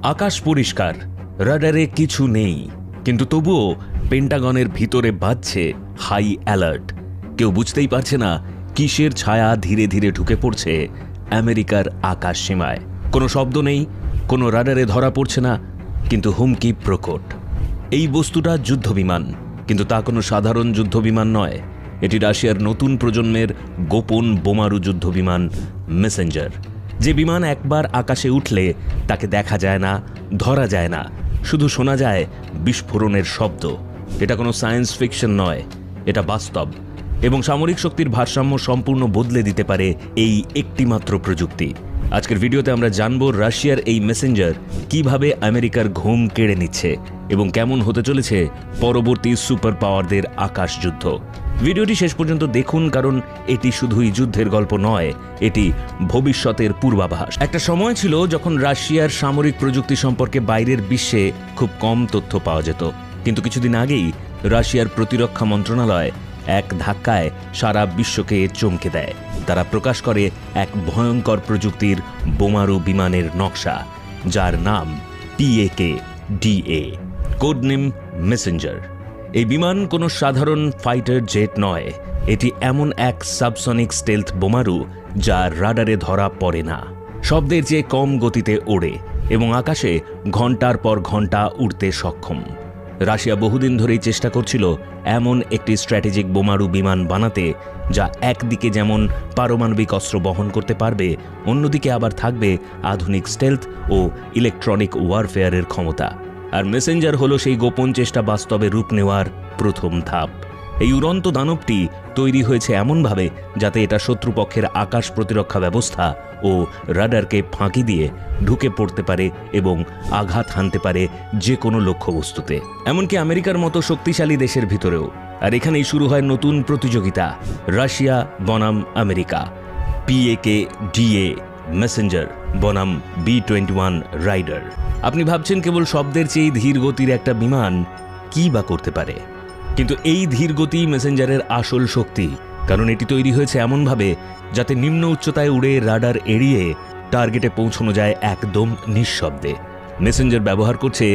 আকাশ পরিষ্কার, রাডারে কিছু নেই, কিন্তু তবুও পেন্টাগনের ভিতরে বাজছে হাই অ্যালার্ট। কেউ বুঝতেই পারছে না কিসের ছায়া ধীরে ধীরে ঢুকে পড়ছে আমেরিকার আকাশ সীমায়। কোনো শব্দ নেই, কোনো রাডারে ধরা পড়ছে না, কিন্তু হুমকি প্রকট। এই বস্তুটা যুদ্ধবিমান, কিন্তু তা কোনো সাধারণ যুদ্ধবিমান নয়। এটি রাশিয়ার নতুন প্রজন্মের গোপন বোমারু যুদ্ধবিমান মেসেঞ্জার। যে বিমান একবার আকাশে উঠলে তাকে দেখা যায় না, ধরা যায় না, শুধু শোনা যায় বিস্ফোরণের শব্দ। এটা কোনো সায়েন্স ফিকশন নয়, এটা বাস্তব। এবং সামরিক শক্তির ভারসাম্য সম্পূর্ণ বদলে দিতে পারে এই একটিমাত্র প্রযুক্তি। আজকের ভিডিওতে আমরা জানব রাশিয়ার এই মেসেঞ্জার কিভাবে আমেরিকার ঘুম কেড়ে নিচ্ছে এবং কেমন হতে চলেছে পরবর্তী সুপার পাওয়ারদের আকাশ যুদ্ধ। ভিডিওটি শেষ পর্যন্ত দেখুন, কারণ এটি শুধুই যুদ্ধের গল্প নয়, এটি ভবিষ্যতের পূর্বাভাস। একটা সময় ছিল যখন রাশিয়ার সামরিক প্রযুক্তি সম্পর্কে বাইরের বিশ্বে খুব কম তথ্য পাওয়া যেত, কিন্তু কিছুদিন আগেই রাশিয়ার প্রতিরক্ষা মন্ত্রণালয় এক ধাক্কায় সারা বিশ্বকে চমকে দেয়। তারা প্রকাশ করে এক ভয়ঙ্কর প্রযুক্তির বোমারু বিমানের নকশা, যার নাম PAK-DA, কোডনেম মেসেঞ্জার। এই বিমান কোনো সাধারণ ফাইটার জেট নয়, এটি এমন এক সাবসনিক স্টেলথ বোমারু যা রাডারে ধরা পড়ে না, শব্দের চেয়ে কম গতিতে ওড়ে এবং আকাশে ঘন্টার পর ঘন্টা উড়তে সক্ষম। রাশিয়া বহুদিন ধরেই চেষ্টা করছিল এমন একটি স্ট্র্যাটেজিক বোমারু বিমান বানাতে, যা একদিকে যেমন পারমাণবিক অস্ত্র বহন করতে পারবে, অন্যদিকে আবার থাকবে আধুনিক স্টেলথ ও ইলেকট্রনিক ওয়ারফেয়ারের ক্ষমতা। আর মেসেঞ্জার হলো সেই গোপন চেষ্টা বাস্তবে রূপ নেওয়ার প্রথম ধাপ। এই উড়ন্ত দানবটি তৈরি হয়েছে এমনভাবে যাতে এটা শত্রুপক্ষের আকাশ প্রতিরক্ষা ব্যবস্থা ও রাডারকে ফাঁকি দিয়ে ঢুকে পড়তে পারে এবং আঘাত হানতে পারে যে কোনো লক্ষ্যবস্তুতে, এমনকি আমেরিকার মতো শক্তিশালী দেশের ভিতরেও। আর এখানেই শুরু হয় নতুন প্রতিযোগিতা, রাশিয়া বনাম আমেরিকা। PAK-DA মেসেঞ্জার বনাম B-21 রাইডার। আপনি ভাবছেন কেবল শব্দের চেয়ে ধীর গতির একটা বিমান কি বা করতে পারে, কিন্তু এই ধীর গতি মেসেঞ্জারের আসল শক্তি, কারণ এটি তৈরি হয়েছে এমনভাবে যাতে নিম্ন উচ্চতায় উড়ে রাডার এড়িয়ে টার্গেটে পৌঁছানো যায় একদম নিঃশব্দে। মেসেঞ্জার ব্যবহার করছে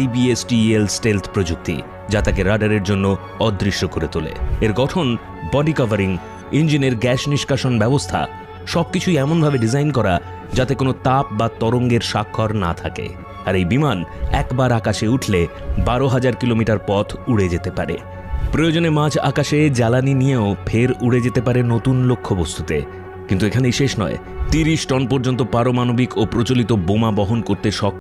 IBSTEL স্টেলথ প্রযুক্তি, যা তাকে রাডারের জন্য অদৃশ্য করে তোলে। এর গঠন, বডি কভারিং, ইঞ্জিনের গ্যাস নিষ্কাশন ব্যবস্থা সবকিছুই এমনভাবে ডিজাইন করা যাতে কোনো তাপ বা তরঙ্গের স্বাক্ষর না থাকে। আর এই বিমান একবার আকাশে উঠলে 12,000 কিলোমিটার পথ উড়ে যেতে পারে। প্রয়োজনে মাঝ আকাশে জ্বালানি নিয়েও ফের উড়ে যেতে পারে নতুন লক্ষ্যবস্তুতে। কিন্তু এখানেই শেষ নয়, 30 টন পর্যন্ত পারমাণবিক ও প্রচলিত বোমা বহন করতে সক্ষম